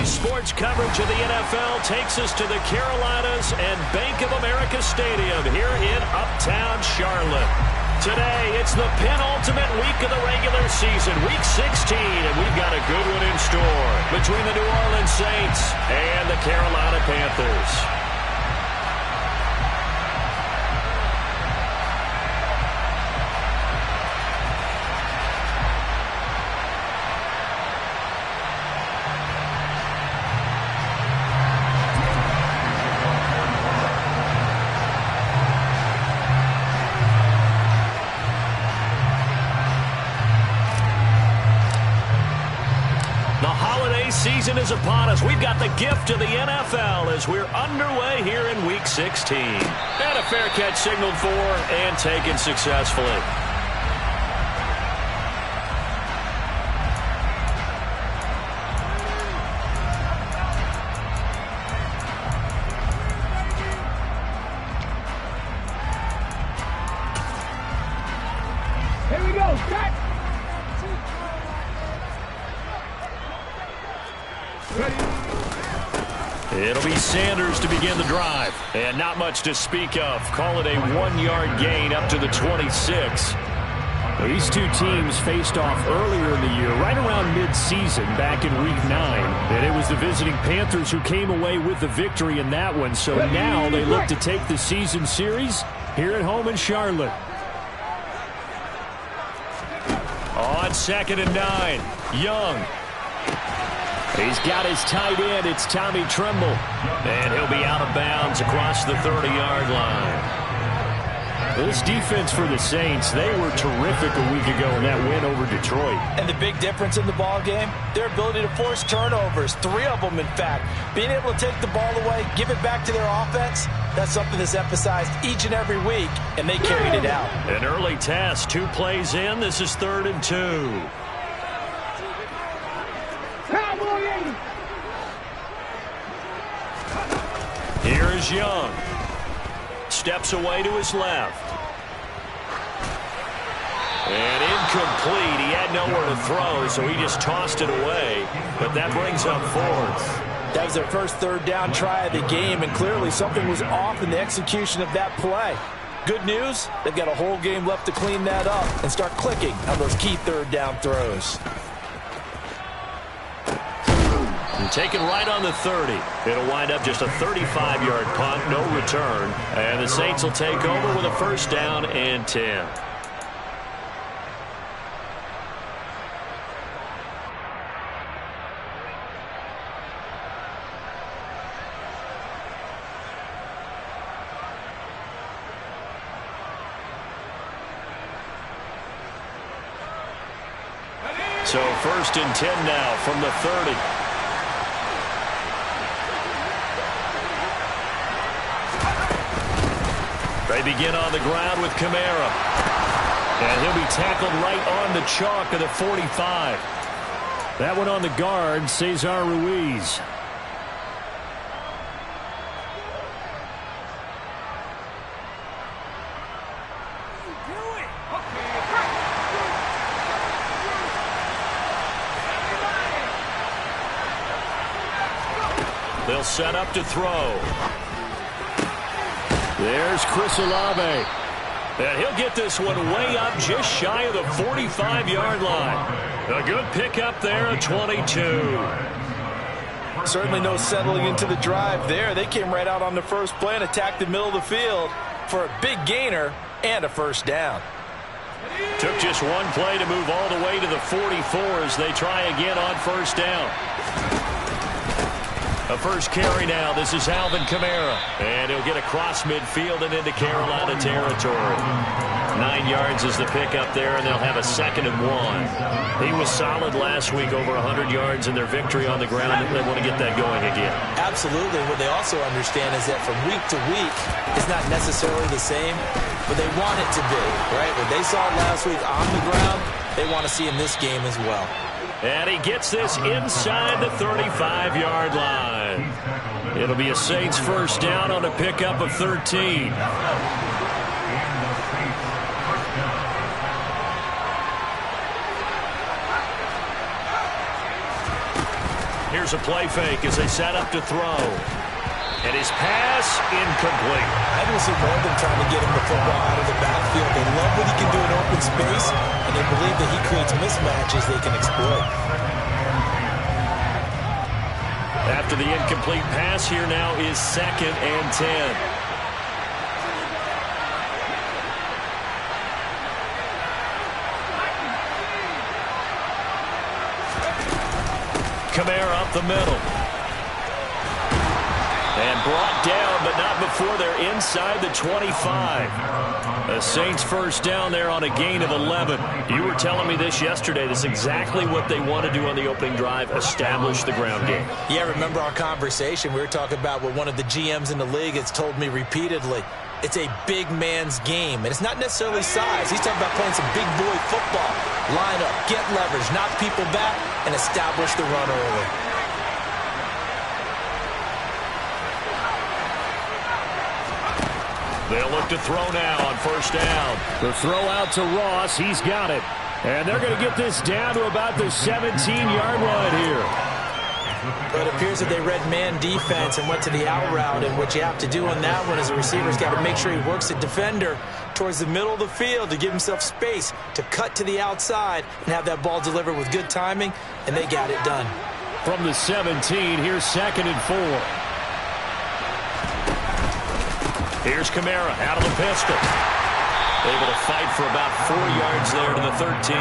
Sports coverage of the NFL takes us to the Carolinas and Bank of America Stadium here in Uptown Charlotte. Today, it's the penultimate week of the regular season, Week 16, and we've got a good one in store between the New Orleans Saints and the Carolina Panthers. Season is upon us. We've got the gift of the NFL as we're underway here in Week 16. And a fair catch signaled for and taken successfully. Here we go, cut! It'll be Sanders to begin the drive. And not much to speak of. Call it a 1-yard gain up to the 26. These two teams faced off earlier in the year, right around mid-season, back in Week 9. And it was the visiting Panthers who came away with the victory in that one. So now they look to take the season series here at home in Charlotte. On 2nd and 9, Young. He's got his tight end. It's Tommy Tremble. And he'll be out of bounds across the 30-yard line. This defense for the Saints, they were terrific a week ago in that win over Detroit. And the big difference in the ball game, their ability to force turnovers, 3 of them in fact. Being able to take the ball away, give it back to their offense, that's something that's emphasized each and every week, and they carried it out. An early test, 2 plays in. This is 3rd and 2. Here is Young. Steps away to his left. And incomplete. He had nowhere to throw, so he just tossed it away. But that brings up 4th. That was their first 3rd down try of the game, and clearly something was off in the execution of that play. Good news, they've got a whole game left to clean that up and start clicking on those key 3rd down throws. And taken right on the 30. It'll wind up just a 35-yard punt, no return. And the Saints will take over with a 1st down and 10. So 1st and 10 now from the 30. They begin on the ground with Kamara. And he'll be tackled right on the chalk of the 45. That one on the guard, Cesar Ruiz. They'll set up to throw. There's Chris Olave. And he'll get this one way up just shy of the 45-yard line. A good pickup there at 22. Certainly no settling into the drive there. They came right out on the first play and attacked the middle of the field for a big gainer and a 1st down. Took just one play to move all the way to the 44 as they try again on 1st down. A first carry now. This is Alvin Kamara. And he'll get across midfield and into Carolina territory. 9 yards is the pickup there, and they'll have a 2nd and 1. He was solid last week, over 100 yards in their victory on the ground. They want to get that going again. Absolutely. What they also understand is that from week to week, it's not necessarily the same, but they want it to be, right? What they saw last week on the ground, they want to see in this game as well. And he gets this inside the 35-yard line. It'll be a Saints 1st down on a pickup of 13. Here's a play fake as they set up to throw. And his pass incomplete. I don't see more than trying to get him the football out of the backfield. They love what he can do in open space, and they believe that he creates mismatches they can exploit. After the incomplete pass, here now is 2nd and 10. Kamara up the middle. And brought down, but not before they're inside the 25. The Saints first down there on a gain of 11. You were telling me this yesterday. This is exactly what they want to do on the opening drive, establish the ground game. Yeah, remember our conversation. We were talking about what one of the GMs in the league has told me repeatedly. It's a big man's game, and it's not necessarily size. He's talking about playing some big boy football. Line up, get leverage, knock people back, and establish the run early. They'll look to throw now on first down. The throw out to Ross. He's got it. And they're going to get this down to about the 17-yard line here. But it appears that they read man defense and went to the out route, and what you have to do on that one is the receiver's got to make sure he works the defender towards the middle of the field to give himself space to cut to the outside and have that ball delivered with good timing, and they got it done. From the 17, here's 2nd and 4. Here's Kamara out of the pistol. Able to fight for about 4 yards there to the 13.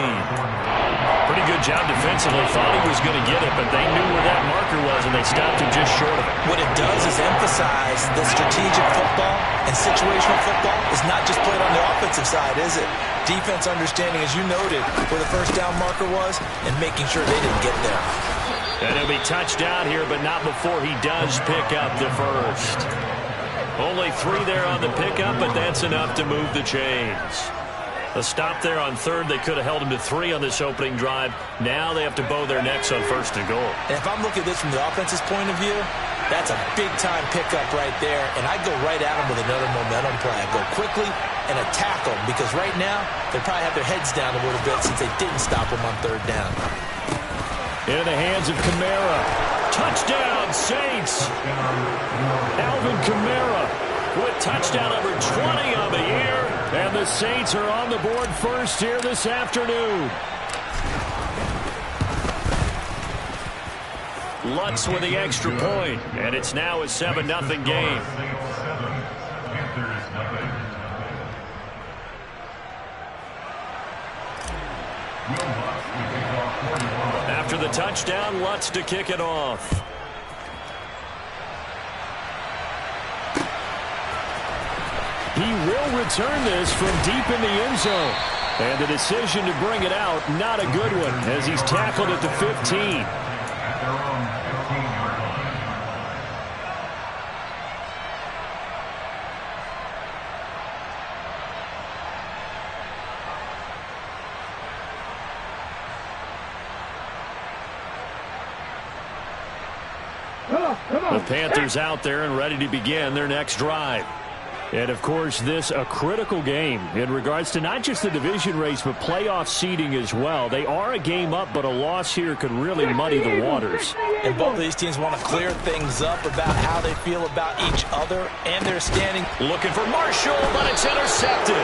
Pretty good job defensively. Thought he was going to get it, but they knew where that marker was, and they stopped him just short of it. What it does is emphasize that strategic football and situational football is not just played on the offensive side, is it? Defense understanding, as you noted, where the first down marker was and making sure they didn't get there. And he'll be touchdown here, but not before he does pick up the first. Only 3 there on the pickup, but that's enough to move the chains. A stop there on 3rd. They could have held him to 3 on this opening drive. Now they have to bow their necks on 1st and goal. And if I'm looking at this from the offense's point of view, that's a big-time pickup right there. And I'd go right at him with another momentum play. I'd go quickly and attack them, because right now they probably have their heads down a little bit since they didn't stop him on 3rd down. In the hands of Kamara. Touchdown, Saints. Alvin Kamara with touchdown number 20 on the year. And the Saints are on the board first here this afternoon. Lutz with the extra point, and it's now a 7-0 game. After the touchdown, Lutz to kick it off. He will return this from deep in the end zone. And the decision to bring it out, not a good one, as he's tackled at the 15. The Panthers out there and ready to begin their next drive. And, of course, this a critical game in regards to not just the division race, but playoff seeding as well. They are a game up, but a loss here could really muddy the waters. And both of these teams want to clear things up about how they feel about each other and their standing. Looking for Marshall, but it's intercepted.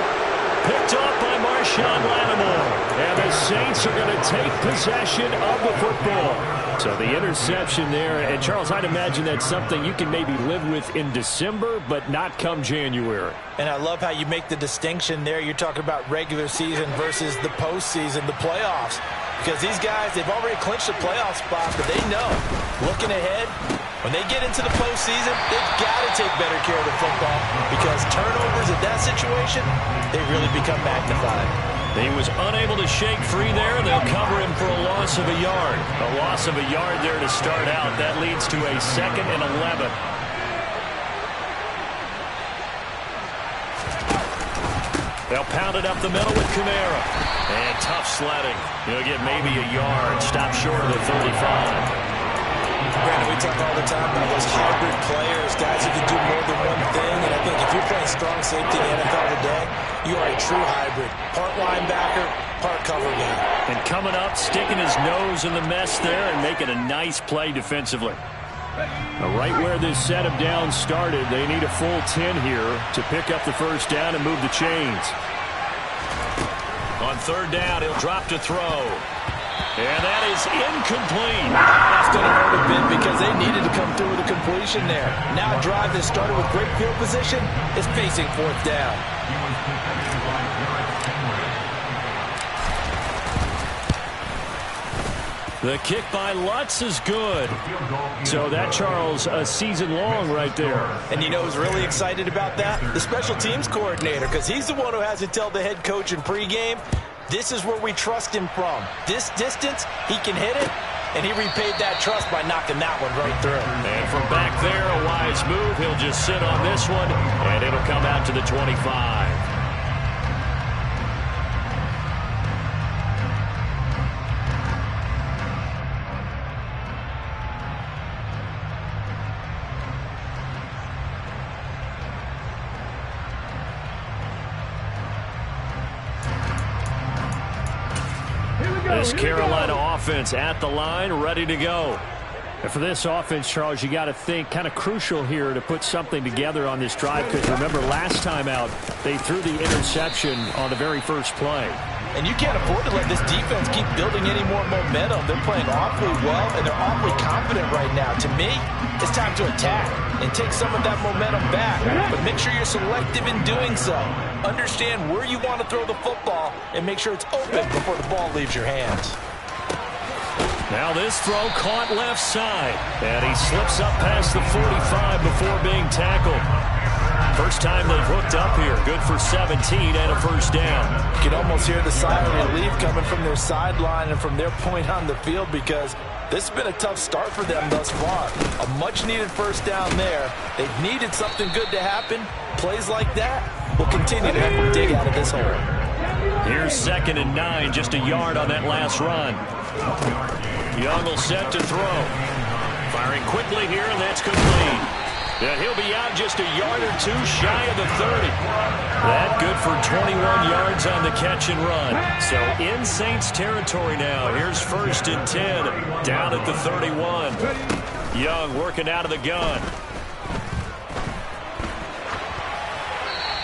Picked off by Marshawn Lattimore. And the Saints are going to take possession of the football. So the interception there, and Charles, I'd imagine that's something you can maybe live with in December, but not come January. And I love how you make the distinction there. You're talking about regular season versus the postseason, the playoffs. Because these guys, they've already clinched the playoff spot, but they know, looking ahead, when they get into the postseason, they've got to take better care of the football, because turnovers in that situation, they really become magnified. He was unable to shake free there. They'll cover him for a loss of a yard. A loss of a yard there to start out. That leads to a 2nd and 11. They'll pound it up the middle with Kamara. And tough sledding. He'll get maybe a yard. Stop short of the 35. Brandon, we talk all the time about those hybrid players, guys who can do more than one thing. And I think if you're playing strong safety in the NFL today, you are a true hybrid. Part linebacker, part cover guy. And coming up, sticking his nose in the mess there and making a nice play defensively. Right where this set of downs started, they need a full 10 here to pick up the first down and move the chains. On third down, he'll drop to throw. And that is incomplete. That's going to hurt a bit because they needed to come through with a completion there. Now a drive that started with great field position is facing fourth down. The kick by Lutz is good. So that, Charles, a season long right there. And you know who's really excited about that? The special teams coordinator, because he's the one who has to tell the head coach in pregame, this is where we trust him from. This distance, he can hit it, and he repaid that trust by knocking that one right through. And from back there, a wise move. He'll just sit on this one, and it'll come out to the 25. This Carolina offense at the line, ready to go. And for this offense, Charles, you got to think kind of crucial here to put something together on this drive, because remember last time out they threw the interception on the very first play. And you can't afford to let this defense keep building any more momentum. They're playing awfully well, and they're awfully confident right now. To me, it's time to attack and take some of that momentum back. But make sure you're selective in doing so. Understand where you want to throw the football and make sure it's open before the ball leaves your hands. Now this throw caught left side, and he slips up past the 45 before being tackled. First time they've hooked up here. Good for 17 and a first down. You can almost hear the sigh of relief coming from their sideline and from their point on the field, because this has been a tough start for them thus far. A much-needed first down there. They've needed something good to happen. Plays like that will continue to help them dig out of this hole. Here's 2nd and 9, just a yard on that last run. Young will set to throw. Firing quickly here, and that's complete. And he'll be out just a yard or two shy of the 30. That good for 21 yards on the catch and run. So in Saints territory now. Here's 1st and 10 down at the 31. Young working out of the gun.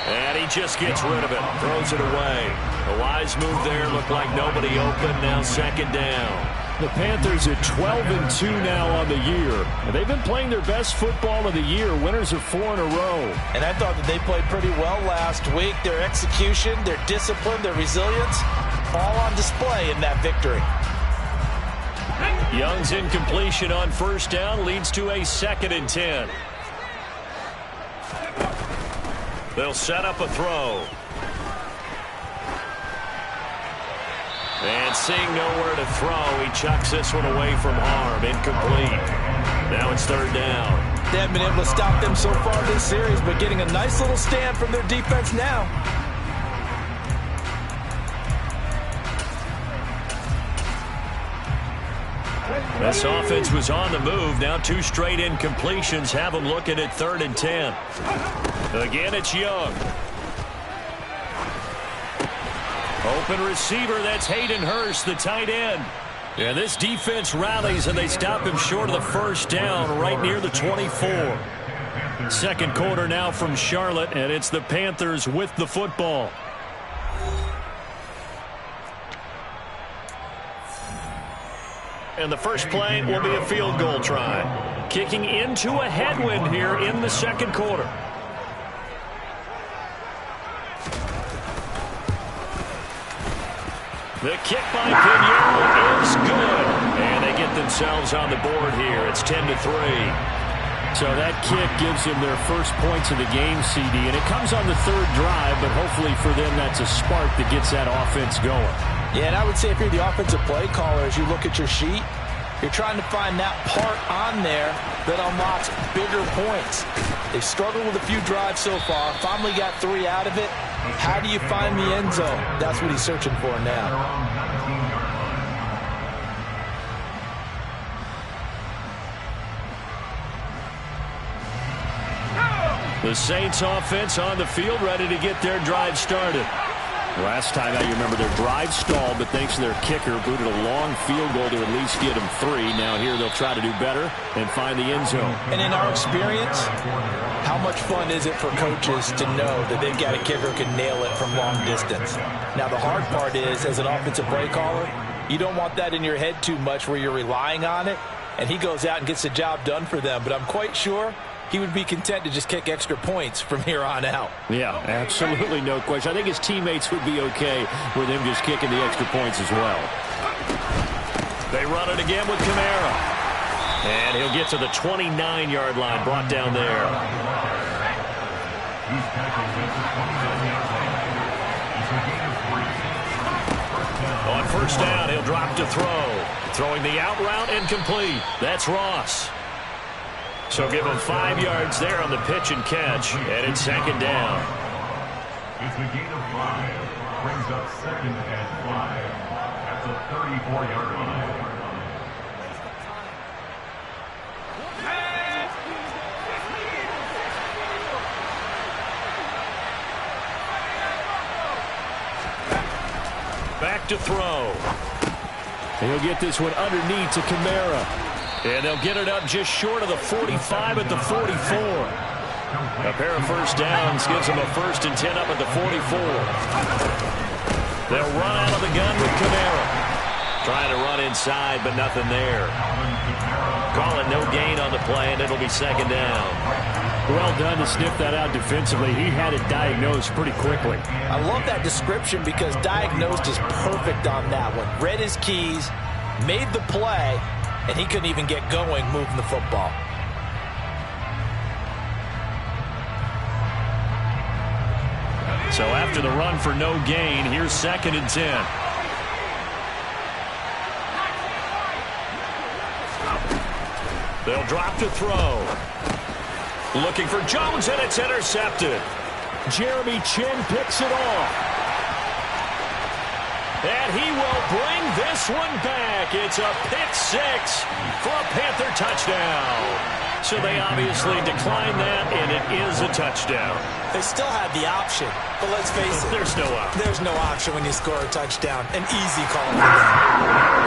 And he just gets rid of it. Throws it away. A wise move there. Looked like nobody open. Now 2nd down. The Panthers at 12-2 now on the year. And they've been playing their best football of the year. Winners of 4 in a row. And I thought that they played pretty well last week. Their execution, their discipline, their resilience, all on display in that victory. Young's incompletion on first down leads to a 2nd and 10. They'll set up a throw. And seeing nowhere to throw, he chucks this one away from harm. Incomplete. Now it's 3rd down. They haven't been able to stop them so far this series, but getting a nice little stand from their defense now. This offense was on the move. Now 2 straight incompletions have them looking at 3rd and 10. Again, it's Young. Open receiver, that's Hayden Hurst, the tight end. And this defense rallies, and they stop him short of the first down right near the 24. Second quarter now from Charlotte, and it's the Panthers with the football. And the first play will be a field goal try. Kicking into a headwind here in the second quarter. The kick by Pignero is good. And they get themselves on the board here. It's 10-3. So that kick gives them their first points of the game, CD. And it comes on the 3rd drive, but hopefully for them that's a spark that gets that offense going. Yeah, and I would say if you're the offensive play caller, as you look at your sheet, you're trying to find that part on there that unlocks bigger points. They've struggled with a few drives so far. Finally got 3 out of it. How do you find the end zone? That's what he's searching for now. The Saints offense on the field, ready to get their drive started. Last time out, you remember their drive stalled, but thanks to their kicker, booted a long field goal to at least get them 3. Now here they'll try to do better and find the end zone. And in our experience, how much fun is it for coaches to know that they've got a kicker who can nail it from long distance? Now the hard part is, as an offensive play caller, you don't want that in your head too much where you're relying on it, and he goes out and gets the job done for them. But I'm quite sure he would be content to just kick extra points from here on out. Yeah, absolutely no question. I think his teammates would be okay with him just kicking the extra points as well. They run it again with Kamara. And he'll get to the 29-yard line, brought down there. On first down, he'll drop to throw. Throwing the out route incomplete. That's Ross. So give him 5 yards there on the pitch and catch, and it's second down. It's a gain of 5. Brings up 2nd and 5. That's a 34-yard line. Back to throw. He'll get this one underneath to Kamara. And they'll get it up just short of the 45 at the 44. A pair of first downs gives them a 1st and 10 up at the 44. They'll run out of the gun with Kamara. Trying to run inside, but nothing there. Call it no gain on the play, and it'll be second down. Well done to sniff that out defensively. He had it diagnosed pretty quickly. I love that description because diagnosed is perfect on that one. Read his keys, made the play, and he couldn't even get going moving the football. So after the run for no gain, here's 2nd and 10. They'll drop to throw. Looking for Jones, and it's intercepted. Jeremy Chin picks it off. And he will bring this one back. It's a pick 6 for a Panther touchdown. So they obviously declined that, and it is a touchdown. They still had the option, but let's face it. There's no option. There's no option when you score a touchdown. An easy call for them.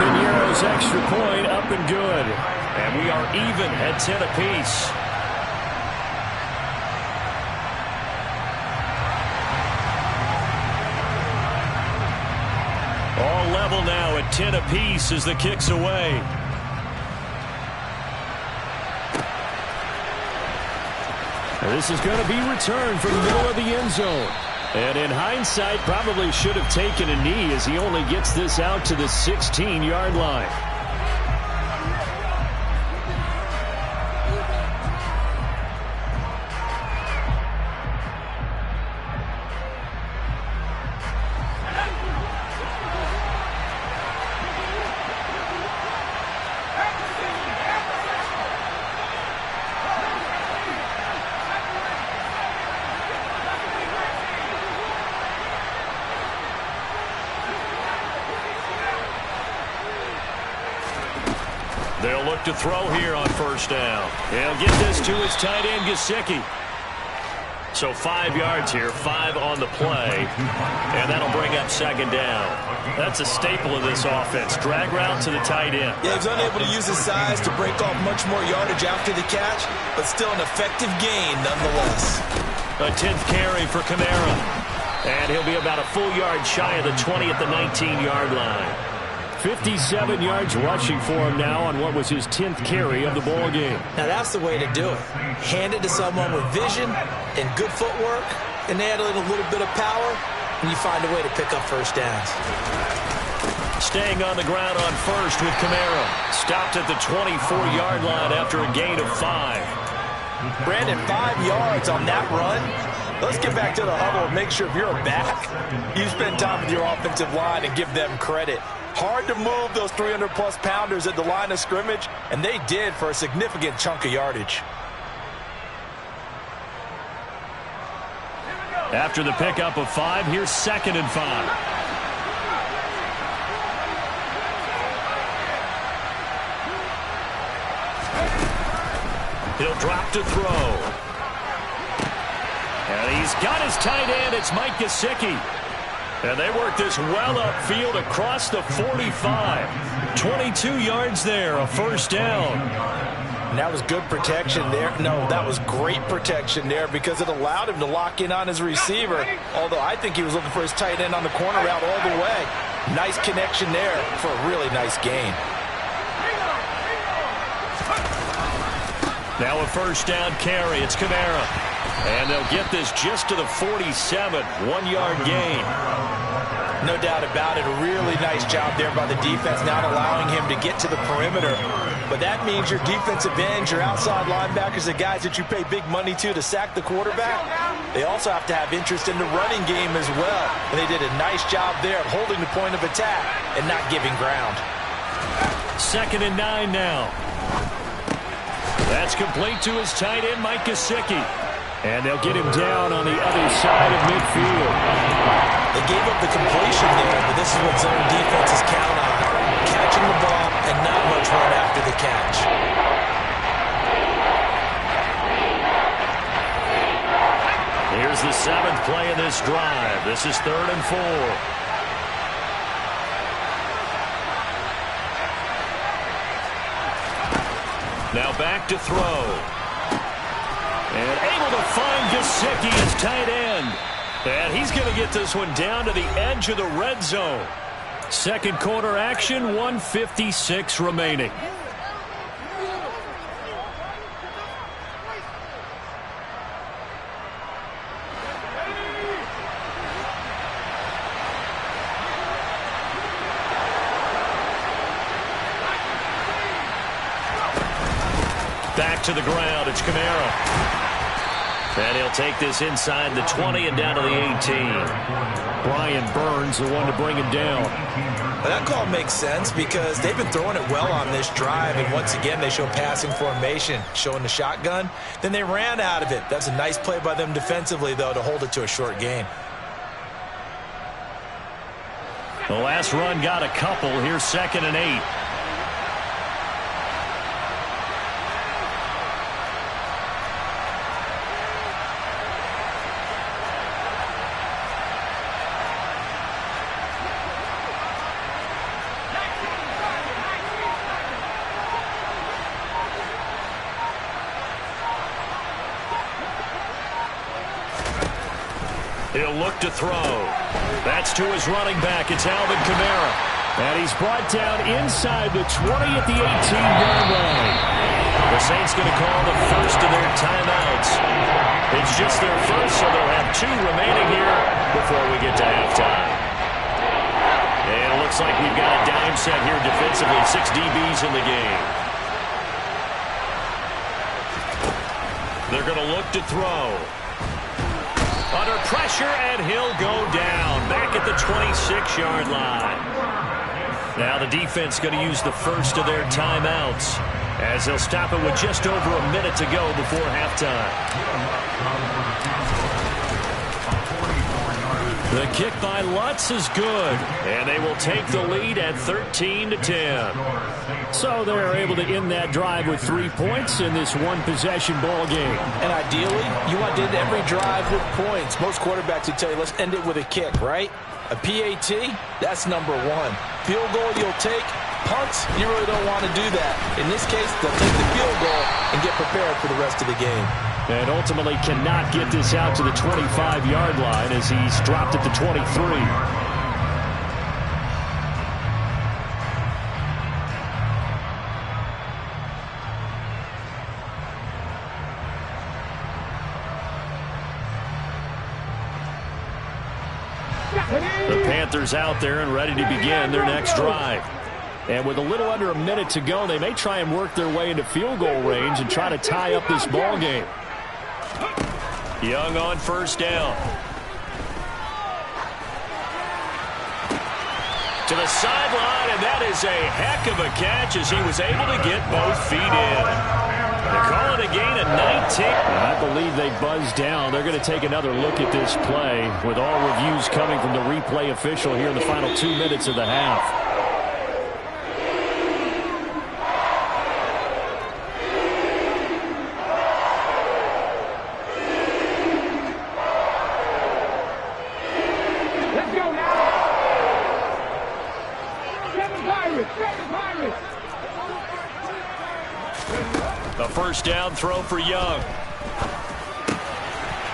Piñeiro's extra point up and good. And we are even at 10 apiece. All level now at 10 apiece as the kick's away. This is going to be returned from the middle of the end zone. And in hindsight, probably should have taken a knee as he only gets this out to the 16-yard line. They'll look to throw here on first down. He'll get this to his tight end, Gesicki. So 5 yards here, 5 on the play. And that'll bring up second down. That's a staple of this offense. Drag route to the tight end. Yeah, he's unable to use his size to break off much more yardage after the catch, but still an effective gain nonetheless. A 10th carry for Kamara. And he'll be about a full yard shy of the 20 at the 19-yard line. 57 yards rushing for him now on what was his 10th carry of the ball game. Now that's the way to do it. Hand it to someone with vision and good footwork, and add a little bit of power, and you find a way to pick up first downs. Staying on the ground on first with Kamara. Stopped at the 24-yard line after a gain of 5. Brandon, 5 yards on that run. Let's get back to the huddle and make sure if you're a back, you spend time with your offensive line and give them credit. Hard to move those 300-plus pounders at the line of scrimmage, and they did for a significant chunk of yardage. After the pickup of 5, here's 2nd and 5. He'll drop to throw. And he's got his tight end. It's Mike Gesicki. And they work this well upfield across the 45. 22 yards there, a first down. And that was good protection there. No, that was great protection there because it allowed him to lock in on his receiver. Although I think he was looking for his tight end on the corner route all the way. Nice connection there for a really nice gain. Now a first down carry. It's Kamara. And they'll get this just to the 47. 1-yard gain. No doubt about it. A really nice job there by the defense, not allowing him to get to the perimeter. But that means your defensive ends, your outside linebackers, the guys that you pay big money to sack the quarterback, they also have to have interest in the running game as well. And they did a nice job there of holding the point of attack and not giving ground. 2nd and 9 now. That's complete to his tight end, Mike Gesicki. And they'll get him down on the other side of midfield. They gave up the completion there, but this is what zone defenses count on. Catching the ball and not much run after the catch. Here's the 7th play of this drive. This is 3rd and 4. Now back to throw. And able to find Gesicki as tight end. And he's going to get this one down to the edge of the red zone. Second quarter action, 1:56 remaining. Back to the ground, it's Kamara. And he'll take this inside the 20 and down to the 18. Brian Burns, the one to bring him down. Well, that call makes sense because they've been throwing it well on this drive, and once again they show passing formation, showing the shotgun. Then they ran out of it. That's a nice play by them defensively, though, to hold it to a short gain. The last run got a couple. Here's 2nd and 8. He'll look to throw. That's to his running back. It's Alvin Kamara. And he's brought down inside the 20 at the 18-yard line. The Saints going to call the first of their timeouts. It's just their first, so they'll have 2 remaining here before we get to halftime. And it looks like we've got a dime set here defensively. 6 DBs in the game. They're going to look to throw. Under pressure, and he'll go down. Back at the 26-yard line. Now the defense going to use the first of their timeouts as they'll stop it with just over a minute to go before halftime. The kick by Lutz is good, and they will take the lead at 13-10. So they're able to end that drive with 3 points in this one-possession ball game. And ideally, you want to end every drive with points. Most quarterbacks would tell you, let's end it with a kick, right? A PAT, that's number 1. Field goal you'll take. Punts, you really don't want to do that. In this case, they'll take the field goal and get prepared for the rest of the game. And ultimately cannot get this out to the 25-yard line as he's dropped at the 23. The Panthers out there and ready to begin their next drive. And with a little under a minute to go, they may try and work their way into field goal range and try to tie up this ball game. Young on first down. To the sideline, and that is a heck of a catch as he was able to get both feet in. They call it a gain of 19. I believe they buzzed down. They're going to take another look at this play with all reviews coming from the replay official here in the final 2 minutes of the half. first down throw for Young.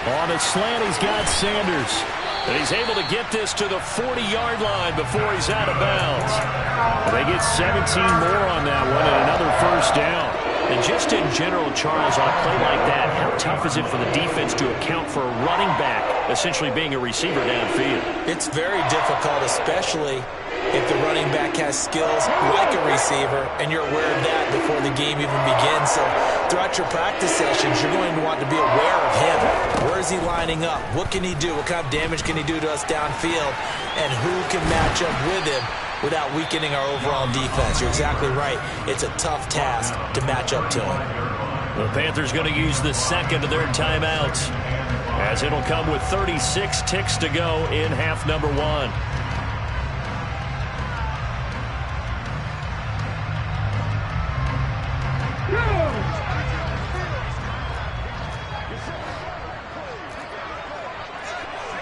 On a slant, he's got Sanders. And he's able to get this to the 40-yard line before he's out of bounds. They get 17 more on that one and another first down. And just in general, Charles, on a play like that, how tough is it for the defense to account for a running back essentially being a receiver downfield? It's very difficult, especially if the running back has skills like a receiver, and you're aware of that before the game even begins. So throughout your practice sessions, you're going to want to be aware of him. Where is he lining up? What can he do? What kind of damage can he do to us downfield? And who can match up with him without weakening our overall defense? You're exactly right. It's a tough task to match up to him. The Panthers going to use the second of their timeouts, as it'll come with 36 ticks to go in half number one.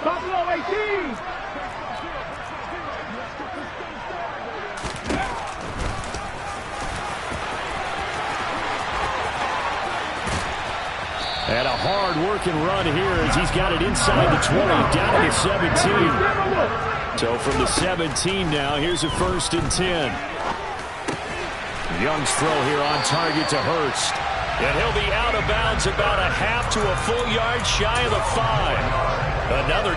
Buffalo 18! And a hard-working run here as he's got it inside the 20, down to the 17. So from the 17 now, here's a 1st and 10. Young's throw here on target to Hurst. And he'll be out of bounds about a half to a full yard shy of the 5. Another.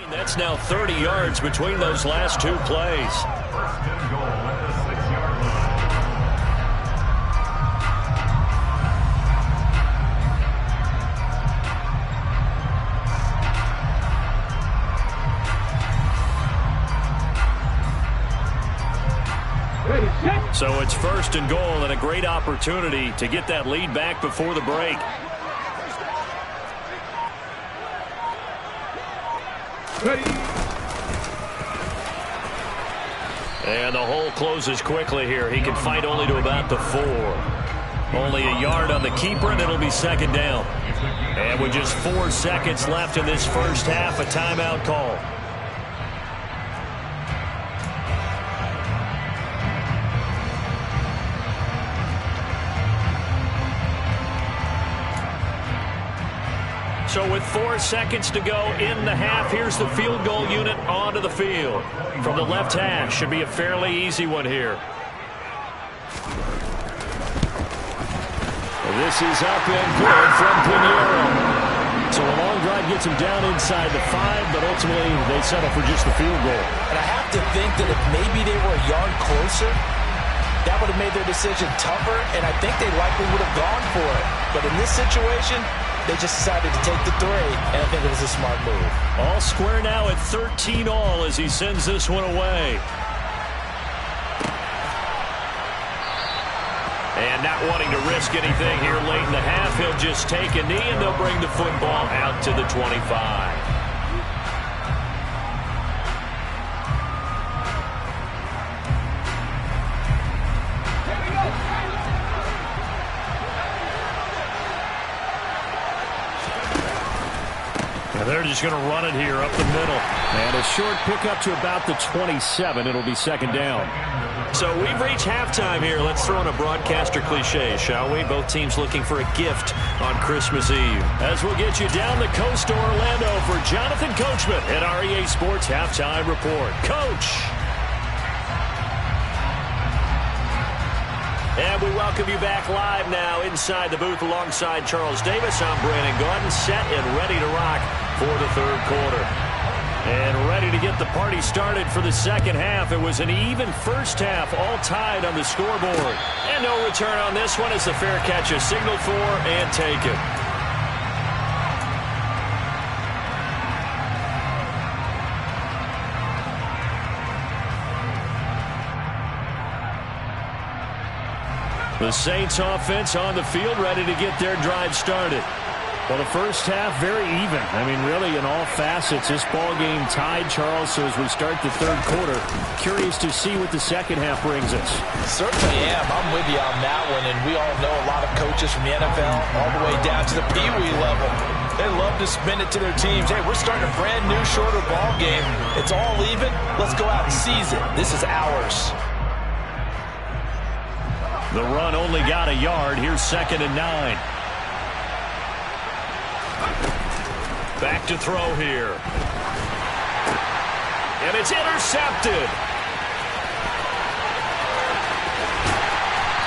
That's now 30 yards between those last two plays. First and goal at the 6-yard line. So it's 1st and goal and a great opportunity to get that lead back before the break. And the hole closes quickly here. He can fight only to about the 4. Only a yard on the keeper, and it'll be 2nd down. And with just 4 seconds left in this first half, a timeout call. So with 4 seconds to go in the half, here's the field goal unit onto the field. From the left hash, should be a fairly easy one here. This is up and good from Pinheiro. So a long drive gets him down inside the 5, but ultimately they settle for just the field goal. And I have to think that if maybe they were a yard closer, that would have made their decision tougher, and I think they likely would have gone for it. But in this situation, they just decided to take the 3, and I think it was a smart move. All square now at 13 all as he sends this one away. And not wanting to risk anything here late in the half, he'll just take a knee, and they'll bring the football out to the 25. They're just going to run it here up the middle. And a short pickup to about the 27. It'll be 2nd down. So we've reached halftime here. Let's throw in a broadcaster cliche, shall we? Both teams looking for a gift on Christmas Eve. As we'll get you down the coast to Orlando for Jonathan Coachman at REA Sports Halftime Report. Coach! And we welcome you back live now inside the booth alongside Charles Davis. I'm Brandon Gaudin, set and ready to rock for the 3rd quarter. And ready to get the party started for the 2nd half. It was an even first half, all tied on the scoreboard. And no return on this one as the fair catch is signaled for and taken. The Saints offense on the field ready to get their drive started. Well, the first half, very even. I mean, really, in all facets, this ball game tied, Charles. So as we start the 3rd quarter, curious to see what the 2nd half brings us. Certainly am. I'm with you on that one. And we all know a lot of coaches from the NFL all the way down to the Pee Wee level They love to spin it to their teams. Hey, we're starting a brand new, shorter ball game. It's all even. Let's go out and seize it. This is ours. The run only got a yard. Here's 2nd and 9. Back to throw here. And it's intercepted.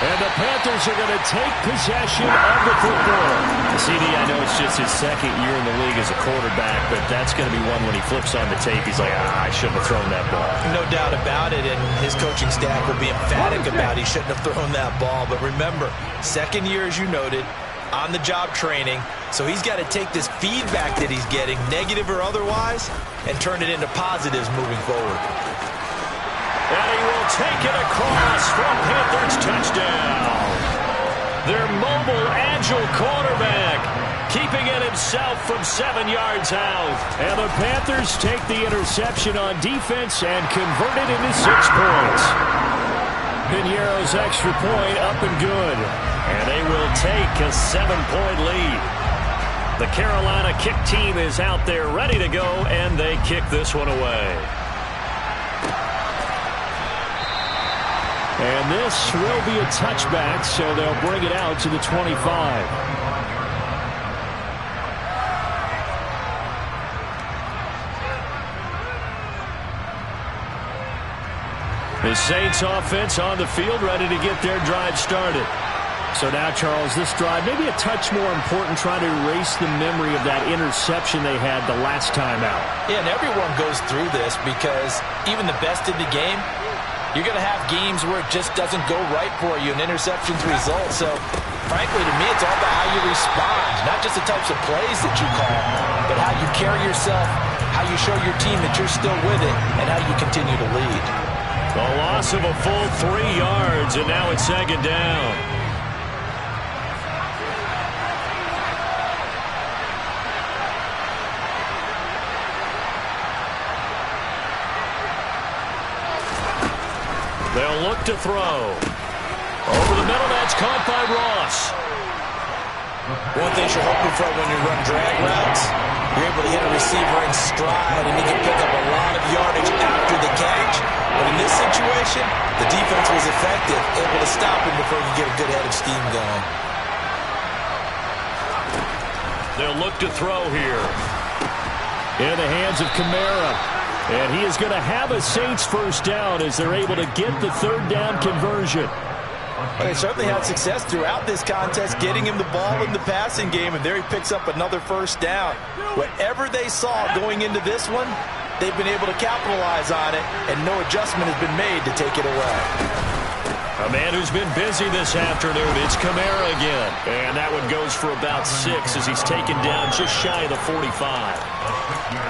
And the Panthers are going to take possession of the football. CD, I know it's just his 2nd year in the league as a quarterback, but that's going to be one when he flips on the tape, he's like, I shouldn't have thrown that ball. No doubt about it, and his coaching staff will be emphatic about he shouldn't have thrown that ball. But remember, 2nd year, as you noted, on-the-job training, so he's got to take this feedback that he's getting, negative or otherwise, and turn it into positives moving forward. And he will take it across for a Panthers touchdown. Their mobile, agile quarterback keeping it himself from 7 yards out. And the Panthers take the interception on defense and convert it into 6 points. Piñeiro's extra point up and good. And they will take a 7-point lead. The Carolina kick team is out there ready to go, and they kick this one away. And this will be a touchback, so they'll bring it out to the 25. The Saints offense on the field, ready to get their drive started. So now, Charles, this drive maybe a touch more important, trying to erase the memory of that interception they had the last time out. Yeah, and everyone goes through this because even the best in the game, you're going to have games where it just doesn't go right for you, and interceptions result. So, frankly, to me, it's all about how you respond, not just the types of plays that you call, but how you carry yourself, how you show your team that you're still with it, and how you continue to lead. The loss of a full 3 yards, and now it's 2nd down. They'll look to throw. Over the middle, that's caught by Ross. One thing you're hoping for when you run drag routes, you're able to hit a receiver in stride, and he can pick up a lot of yardage after the catch. But in this situation, the defense was effective, able to stop him before you get a good head of steam going. They'll look to throw here. In the hands of Kamara. And he is going to have a Saints first down as they're able to get the 3rd down conversion. Well, they certainly had success throughout this contest, getting him the ball in the passing game, and there he picks up another first down. Whatever they saw going into this one, they've been able to capitalize on it, and no adjustment has been made to take it away. A man who's been busy this afternoon, it's Kamara again. And that one goes for about 6 as he's taken down just shy of the 45.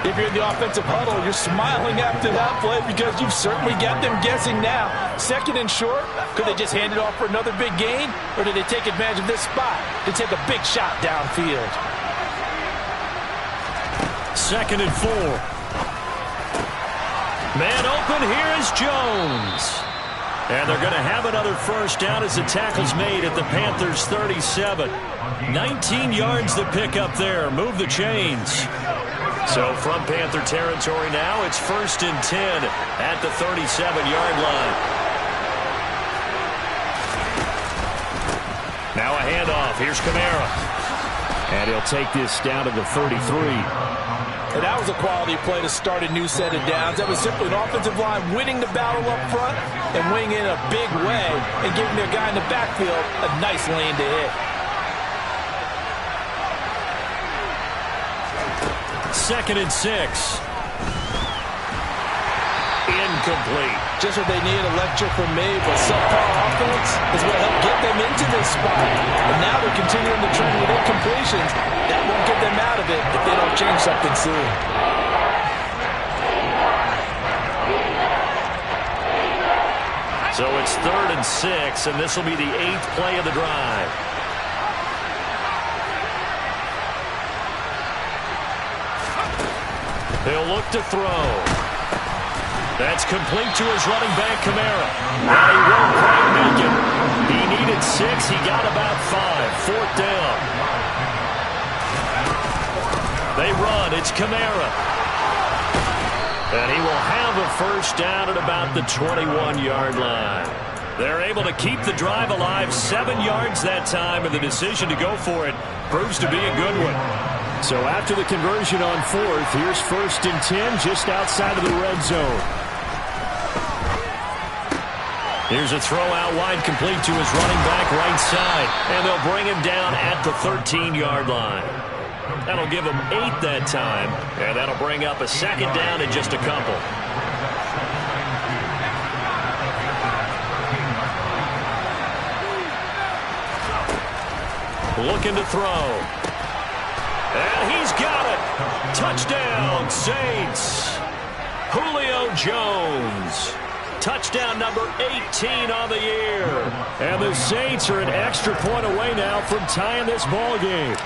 If you're in the offensive huddle, you're smiling after that play because you've certainly got them guessing now. 2nd and short, could they just hand it off for another big gain? Or did they take advantage of this spot to take a big shot downfield? 2nd and 4. Man open, here is Jones. And they're going to have another first down as the tackle's made at the Panthers' 37. 19 yards to pick up there. Move the chains. So from Panther territory now, it's 1st and 10 at the 37-yard line. Now a handoff. Here's Kamara. And he'll take this down to the 33. And that was a quality play to start a new set of downs. That was simply an offensive line winning the battle up front and winning in a big way and giving their guy in the backfield a nice lane to hit. 2nd and 6. Incomplete. Just what they need, a lecture from me, but subpar offense is what helped get them into this spot. And now they're continuing the trend with incompletions. That won't get them out of it if they don't change something soon. So it's 3rd and 6, and this will be the 8th play of the drive. He'll look to throw. That's complete to his running back, Kamara. And he won't quite make it. He needed 6. He got about 5. 4th down. Kamara. And he will have a first down at about the 21-yard line. They're able to keep the drive alive, 7 yards that time, and the decision to go for it proves to be a good one. So after the conversion on 4th, here's 1st and 10 just outside of the red zone. Here's a throw out wide, complete to his running back right side. And they'll bring him down at the 13-yard line. That'll give him 8 that time. And that'll bring up a second down in just a couple. Looking to throw. And he's got it. Touchdown, Saints. Julio Jones. Touchdown number 18 on the year. And the Saints are an extra point away now from tying this ball game.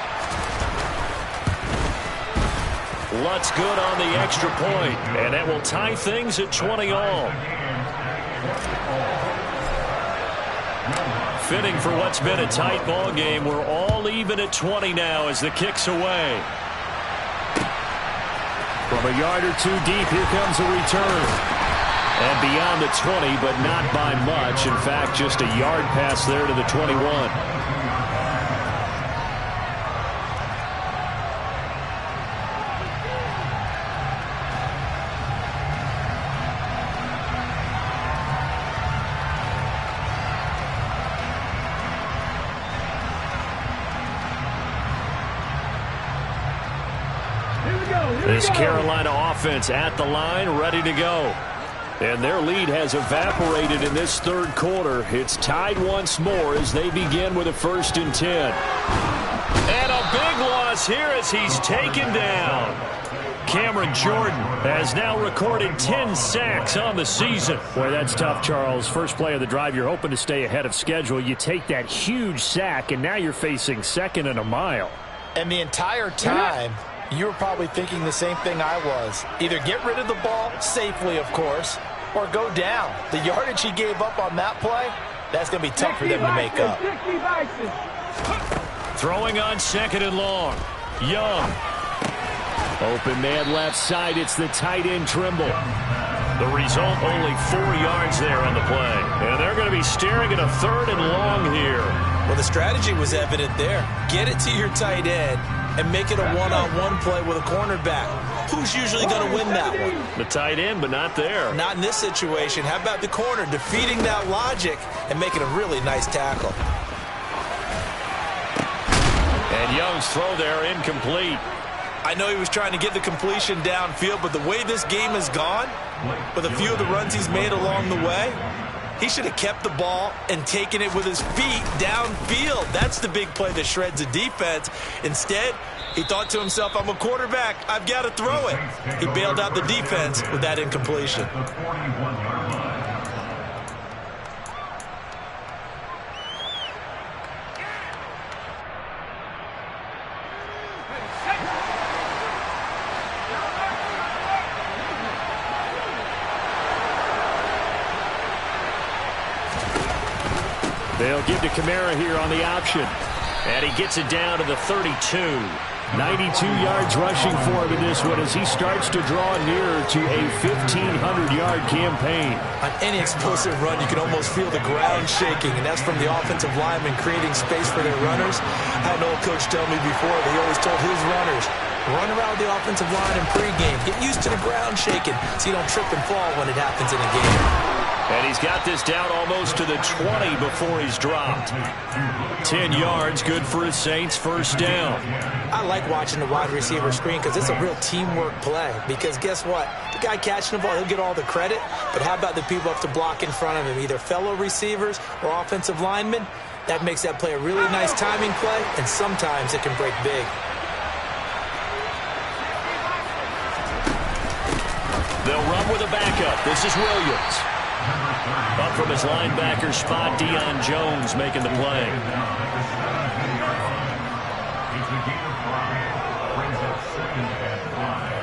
Lutz good on the extra point, and that will tie things at 20 all. Fitting for what's been a tight ball game. We're all even at 20 now as the kick's away. From a yard or two deep, here comes a return. And beyond the 20, but not by much. In fact, just a yard pass there to the 21. This Carolina offense at the line, ready to go. And their lead has evaporated in this third quarter. It's tied once more as they begin with a 1st and 10. And a big loss here as he's taken down. Cameron Jordan has now recorded 10 sacks on the season. Boy, that's tough, Charles. First play of the drive, you're hoping to stay ahead of schedule. You take that huge sack, and now you're facing 2nd and a mile. And the entire time, you were probably thinking the same thing I was. Either get rid of the ball, safely of course, or go down. The yardage he gave up on that play, that's going to be tough for them to make up. Throwing on 2nd and long. Young. Open man left side, it's the tight end Trimble. The result, only 4 yards there on the play. And they're going to be staring at a 3rd and long here. Well, the strategy was evident there. Get it to your tight end and make it a one-on-one play with a cornerback. Who's usually going to win that one? The tight end, but not there. Not in this situation. How about the corner defeating that logic and making a really nice tackle? And Young's throw there incomplete. I know he was trying to get the completion downfield, but the way this game has gone, with a few of the runs he's made along the way, he should have kept the ball and taken it with his feet downfield. That's the big play that shreds the defense. Instead, he thought to himself, I'm a quarterback. I've got to throw it. He bailed out the defense with that incompletion. They'll give to Kamara here on the option. And he gets it down to the 32. 92 yards rushing for him in this one as he starts to draw nearer to a 1,500-yard campaign. On any explosive run, you can almost feel the ground shaking, and that's from the offensive linemen creating space for their runners. I had an old coach tell me before that he always told his runners, run around the offensive line in pregame. Get used to the ground shaking so you don't trip and fall when it happens in a game. And he's got this down almost to the 20 before he's dropped. 10 yards, good for his Saints, first down. I like watching the wide receiver screen because it's a real teamwork play. Because guess what? The guy catching the ball, he'll get all the credit. But how about the people up to block in front of him, either fellow receivers or offensive linemen? That makes that play a really nice timing play, and sometimes it can break big. They'll run with a backup. This is Williams. Up from his linebacker spot, Deion Jones making the play. It's a gain of 5. Brings up 2nd and 5.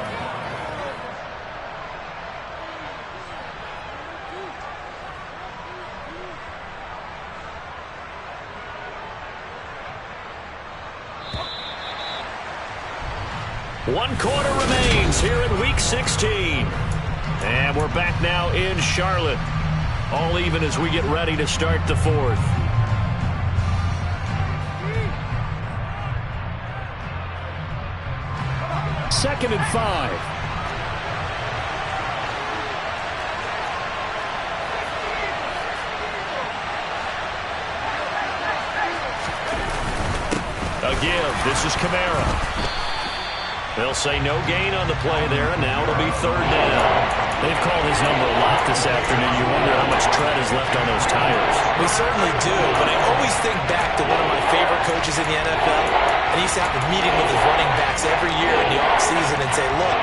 1 quarter remains here in Week 16. And we're back now in Charlotte. All even as we get ready to start the fourth. Second and 5. A give. This is Kamara. They'll say no gain on the play there, and now it'll be 3rd down. They've called his number a lot this afternoon. You wonder how much tread is left on those tires. We certainly do, but I always think back to one of my favorite coaches in the NFL, and he used to have a meeting with his running backs every year in the offseason and say, look,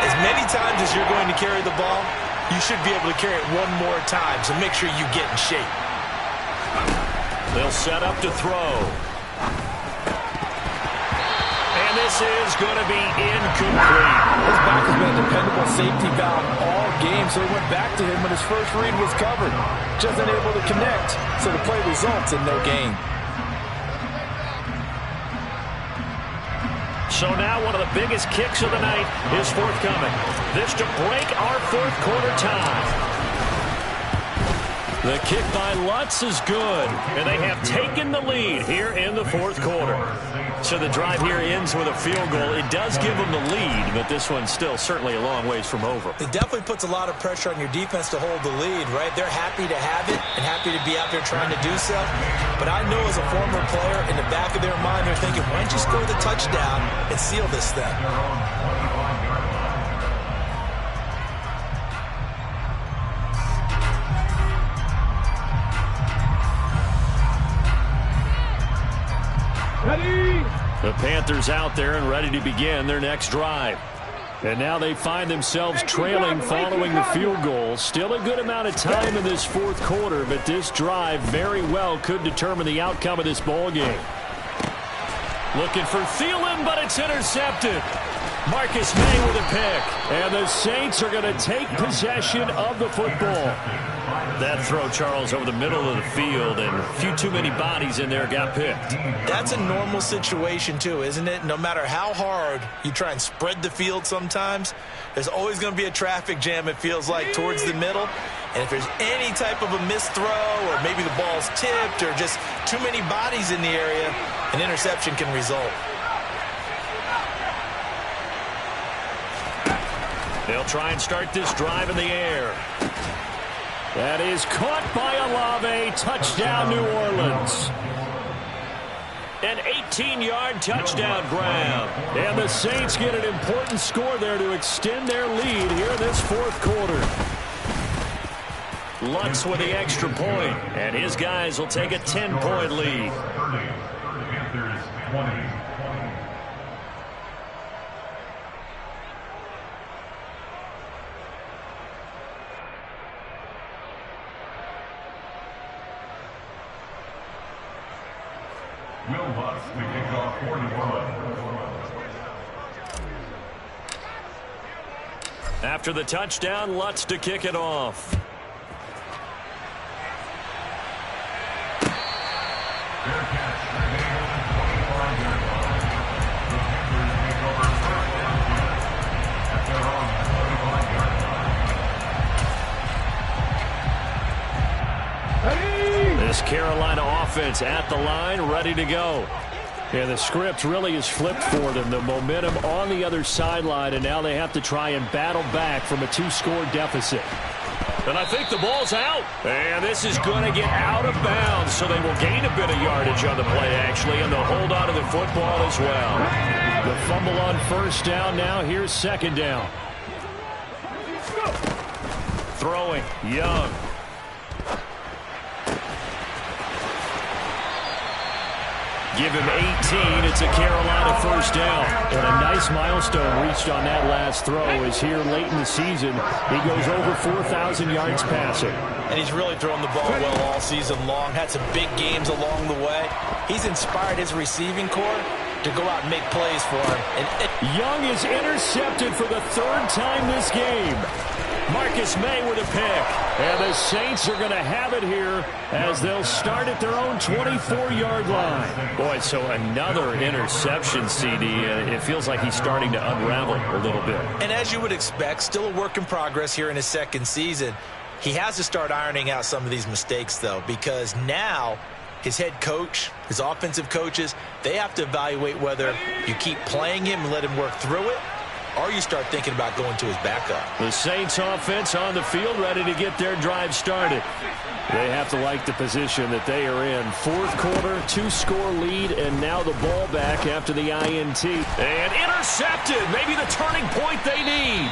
as many times as you're going to carry the ball, you should be able to carry it one more time, so make sure you get in shape. They'll set up to throw. And this is going to be incomplete. His back has been a dependable safety valve all game, so he went back to him when his first read was covered. Just unable to connect, so the play results in no gain. So now one of the biggest kicks of the night is forthcoming. This to break our 4th quarter tie. The kick by Lutz is good, and they have taken the lead here in the 4th quarter. So the drive here ends with a field goal. It does give them the lead, but this one's still certainly a long ways from over. It definitely puts a lot of pressure on your defense to hold the lead, right? They're happy to have it and happy to be out there trying to do so. But I know as a former player, in the back of their mind, they're thinking, why don't you score the touchdown and seal this thing? The Panthers out there and ready to begin their next drive. And now they find themselves trailing following the field goal. Still a good amount of time in this 4th quarter, but this drive very well could determine the outcome of this ball game. Looking for Thielen, but it's intercepted. Marcus May with a pick. And the Saints are going to take possession of the football. That throw, Charles, over the middle of the field, and a few too many bodies in there got picked. That's a normal situation, too, isn't it? No matter how hard you try and spread the field sometimes, there's always going to be a traffic jam, it feels like, towards the middle. And if there's any type of a missed throw or maybe the ball's tipped or just too many bodies in the area, an interception can result. They'll try and start this drive in the air. That is caught by Olave. Touchdown, New Orleans. An 18-yard touchdown grab. And the Saints get an important score there to extend their lead here in this 4th quarter. Lutz with the extra point, and his guys will take a 10-point lead. Panthers 20. Will Lutz to kick off 41. After the touchdown, Lutz to kick it off. Fair catch. Remaining 25-yard line. The Panthers take over 1st and 10 at their own 25-yard line. This Carolina offense at the line, ready to go. And the script really is flipped for them. The momentum on the other sideline, and now they have to try and battle back from a 2-score deficit. And I think the ball's out. And this is going to get out of bounds, so they will gain a bit of yardage on the play, actually, and they'll hold on to the football as well. The fumble on 1st down. Now here's 2nd down. Throwing, Young. Give him 18. It's a Carolina 1st down. And a nice milestone reached on that last throw is here late in the season. He goes over 4,000 yards passing. And he's really thrown the ball well all season long. Had some big games along the way. He's inspired his receiving corps to go out and make plays for him. Young is intercepted for the 3rd time this game. Marcus May with a pick. And the Saints are going to have it here as they'll start at their own 24-yard line. Boy, so another interception, CD. It feels like he's starting to unravel a little bit. And as you would expect, still a work in progress here in his second season. He has to start ironing out some of these mistakes, though, because now his head coach, his offensive coaches, they have to evaluate whether you keep playing him and let him work through it, or you start thinking about going to his backup. The Saints offense on the field ready to get their drive started. They have to like the position that they are in. Fourth quarter, 2-score lead, and now the ball back after the INT. And intercepted. Maybe the turning point they need.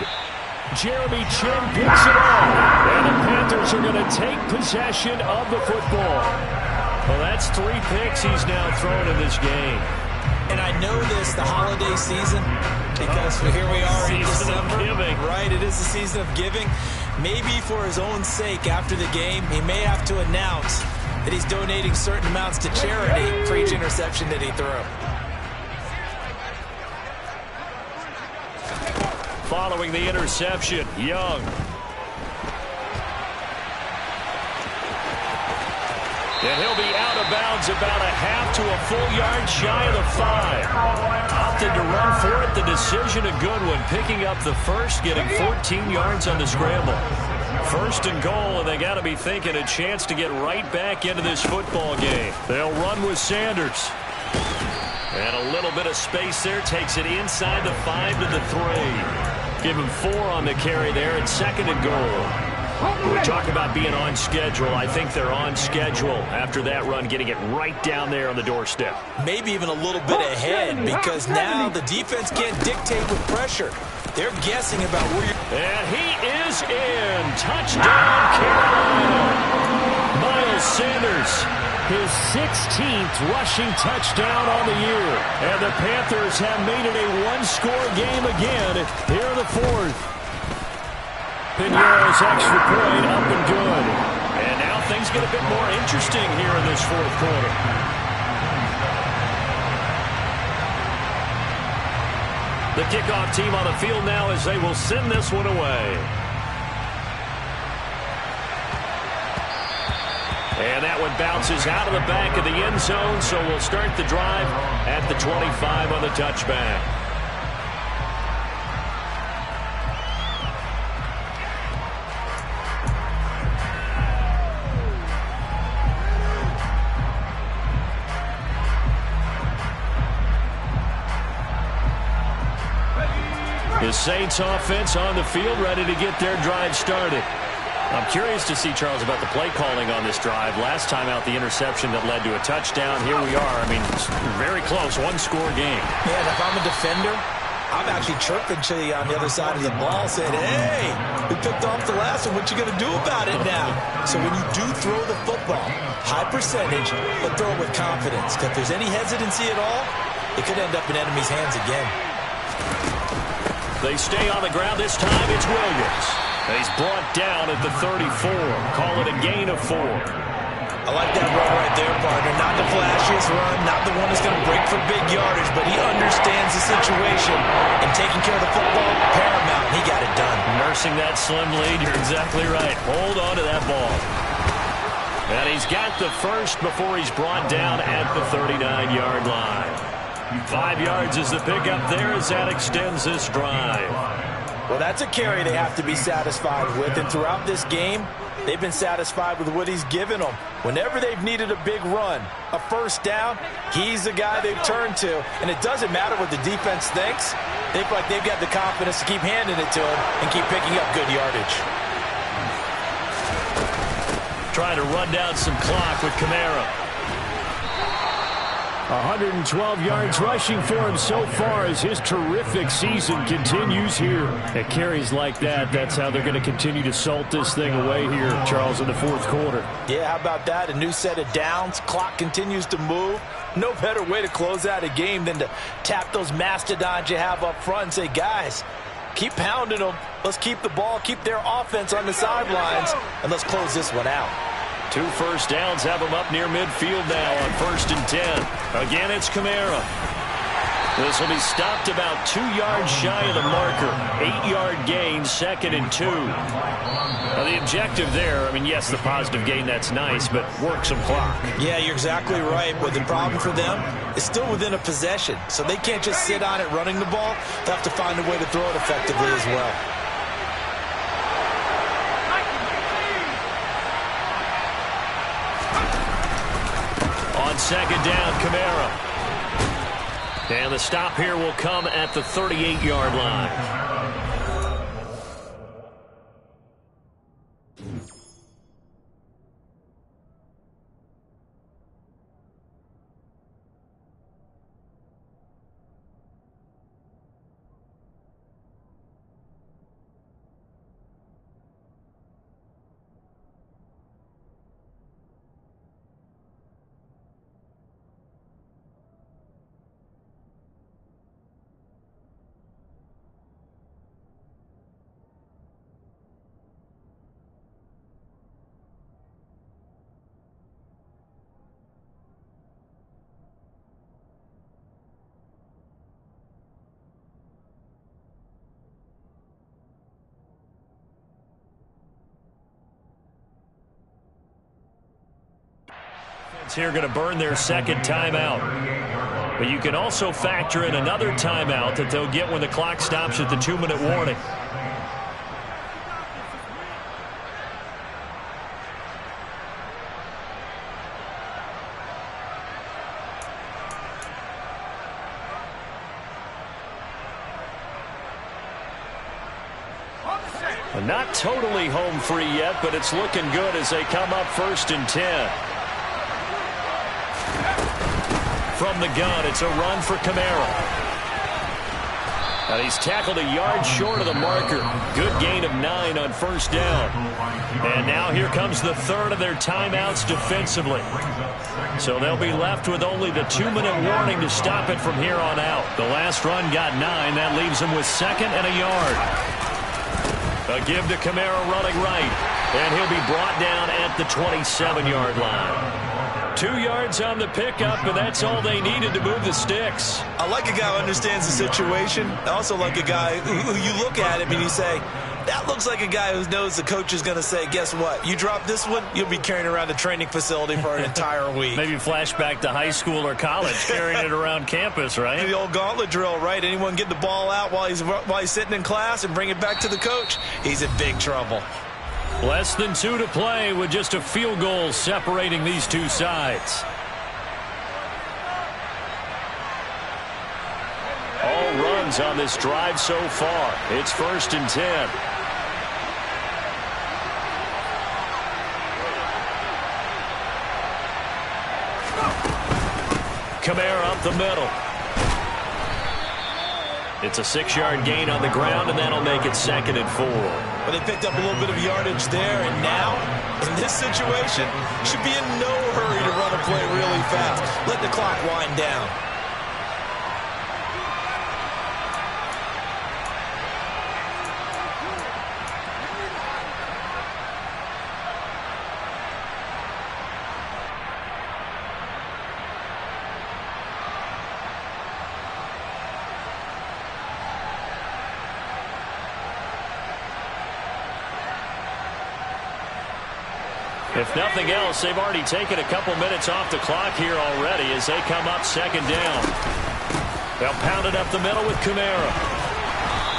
Jeremy Chin picks it up. And the Panthers are going to take possession of the football. Well, that's 3 picks he's now thrown in this game. And I know this, the holiday season, because here we are in December. Right, it is the season of giving. Maybe for his own sake, after the game, he may have to announce that he's donating certain amounts to charity for each interception that he threw. Following the interception, Young. And he'll be out of bounds about a half to a full yard shy of the 5. Opted to run for it. The decision a good one. Picking up the first, getting 14 yards on the scramble. First and goal, and they got to be thinking a chance to get right back into this football game. They'll run with Sanders. And a little bit of space there. Takes it inside the 5 to the 3. Give him 4 on the carry there, and second and goal. We talk about being on schedule. I think they're on schedule after that run, getting it right down there on the doorstep. Maybe even a little bit ahead, because now the defense can't dictate with pressure. They're guessing about where you're... And he is in. Touchdown, Carolina. Miles Sanders, his 16th rushing touchdown on the year. And the Panthers have made it a 1-score game again here in the 4th. Pinheiro's extra point up and good. And now things get a bit more interesting here in this 4th quarter. The kickoff team on the field now as they will send this one away. And that one bounces out of the back of the end zone, so we'll start the drive at the 25 on the touchback. The Saints offense on the field ready to get their drive started. I'm curious to see, Charles, about the play calling on this drive. Last time out, the interception that led to a touchdown. Here we are. I mean, very close, 1-score game. Yeah, and if I'm a defender, I'm actually chirping to you on the other side of the ball saying, hey, we picked off the last one. What you going to do about it now? So when you do throw the football, high percentage, but throw it with confidence. Because if there's any hesitancy at all, it could end up in enemy's hands again. They stay on the ground. This time it's Williams. He's brought down at the 34. Call it a gain of 4. I like that run right there, partner. Not the flashiest run, not the one that's going to break for big yardage, but he understands the situation, and taking care of the football, paramount. He got it done. Nursing that slim lead, you're exactly right. Hold on to that ball. And he's got the first before he's brought down at the 39-yard line. 5 yards is the pickup there as that extends this drive. Well, that's a carry they have to be satisfied with, and throughout this game, they've been satisfied with what he's given them. Whenever they've needed a big run, a first down, he's the guy they've turned to. And it doesn't matter what the defense thinks. They feel like they've got the confidence to keep handing it to him and keep picking up good yardage. Trying to run down some clock with Kamara. 112 yards rushing for him so far as his terrific season continues here. At carries like that, that's how they're going to continue to salt this thing away here, Charles, in the 4th quarter. Yeah, how about that? A new set of downs. Clock continues to move. No better way to close out a game than to tap those mastodons you have up front and say, guys, keep pounding them. Let's keep the ball, keep their offense on the sidelines, and let's close this one out. 2 first downs have him up near midfield now on 1st and 10. Again, it's Kamara. This will be stopped about 2 yards shy of the marker. 8-yard gain, 2nd and 2. Now, the objective there, I mean, yes, the positive gain, that's nice, but work some clock. Yeah, you're exactly right. But the problem for them is still within a possession. So they can't just sit on it running the ball. They'll have to find a way to throw it effectively as well. On 2nd down, Kamara. And the stop here will come at the 38-yard line. Here going to burn their 2nd timeout. But you can also factor in another timeout that they'll get when the clock stops at the 2-minute warning. Not totally home free yet, but it's looking good as they come up 1st and 10. From the gun, it's a run for Kamara. And he's tackled a yard short of the marker. Good gain of 9 on 1st down. And now here comes the 3rd of their timeouts defensively. So they'll be left with only the 2-minute warning to stop it from here on out. The last run got 9. That leaves them with 2nd and a yard. A give to Kamara running right. And he'll be brought down at the 27-yard line. 2 yards on the pickup, and that's all they needed to move the sticks. I like a guy who understands the situation. I also like a guy who you look at him and you say, that looks like a guy who knows the coach is going to say, guess what? You drop this one, you'll be carrying around the training facility for an entire week. Maybe flashback to high school or college, carrying it around campus, right? The old gauntlet drill, right? Anyone get the ball out while he's sitting in class and bring it back to the coach, he's in big trouble. Less than 2 to play with just a field goal separating these two sides. All runs on this drive so far. It's 1st and 10. Kamara up the middle. It's a 6-yard gain on the ground, and that'll make it 2nd and 4. But they picked up a little bit of yardage there, and now, in this situation, should be in no hurry to run a play really fast. Let the clock wind down. If nothing else, they've already taken a couple minutes off the clock here already as they come up 2nd down. They'll pound it up the middle with Kamara.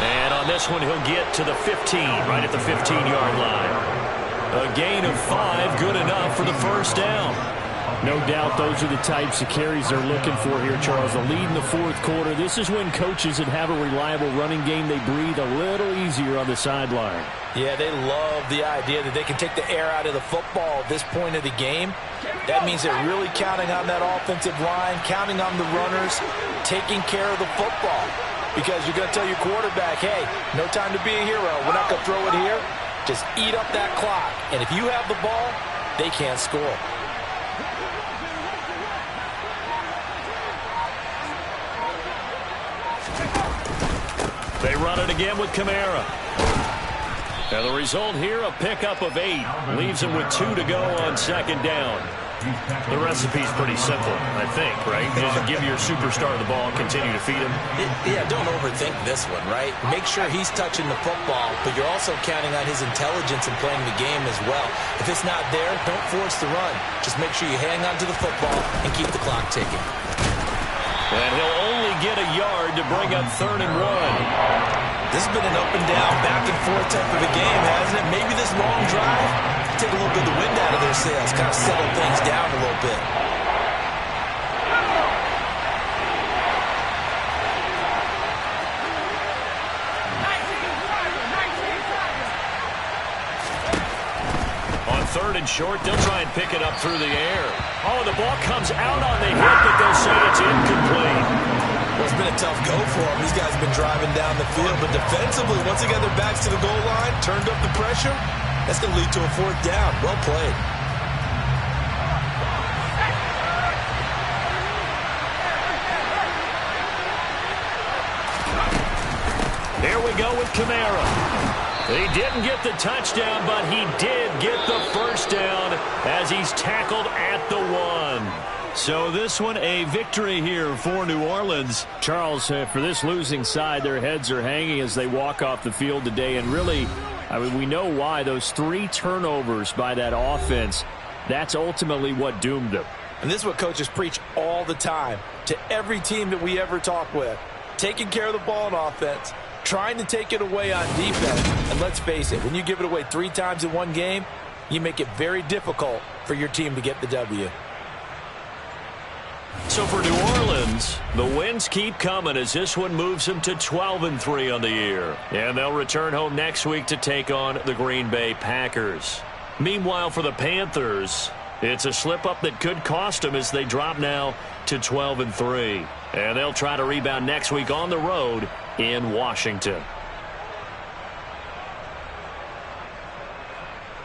And on this one, he'll get to the 15, right at the 15-yard line. A gain of 5, good enough for the 1st down. No doubt those are the types of carries they're looking for here, Charles. The lead in the 4th quarter. This is when coaches that have a reliable running game, they breathe a little easier on the sideline. Yeah, they love the idea that they can take the air out of the football at this point of the game. That means they're really counting on that offensive line, counting on the runners, taking care of the football. Because you're going to tell your quarterback, hey, no time to be a hero. We're not going to throw it here. Just eat up that clock. And if you have the ball, they can't score. They run it again with Kamara. And the result here, a pickup of 8. Leaves them with 2 to go on 2nd down. The recipe's pretty simple, I think, right? You just give your superstar the ball, continue to feed him. Yeah, don't overthink this one, right? Make sure he's touching the football, but you're also counting on his intelligence in playing the game as well. If it's not there, don't force the run. Just make sure you hang on to the football and keep the clock ticking. And he'll only get a yard to bring up 3rd and 1. This has been an up and down, back and forth type of a game, hasn't it? Maybe this long drive, take a little bit of the wind out of their sails, kind of settle things down a little bit. On 3rd and short, they'll try and pick it up through the air. Oh, the ball comes out on the hit, but they'll say it's incomplete. Well, it's been a tough go for them. These guys have been driving down the field, but defensively, once they got their backs to the goal line, turned up the pressure, that's going to lead to a 4th down. Well played. Here we go with Kamara. He didn't get the touchdown, but he did get the 1st down as he's tackled at the 1. So this one a victory here for New Orleans. Charles, for this losing side, their heads are hanging as they walk off the field today. And really, I mean, we know why. Those 3 turnovers by that offense, that's ultimately what doomed them. And this is what coaches preach all the time to every team that we ever talk with. Taking care of the ball on offense, trying to take it away on defense. And let's face it, when you give it away 3 times in one game, you make it very difficult for your team to get the W. So for New Orleans, the wins keep coming as this one moves them to 12-3 on the year. And they'll return home next week to take on the Green Bay Packers. Meanwhile, for the Panthers, it's a slip-up that could cost them as they drop now to 12-3. And they'll try to rebound next week on the road in Washington.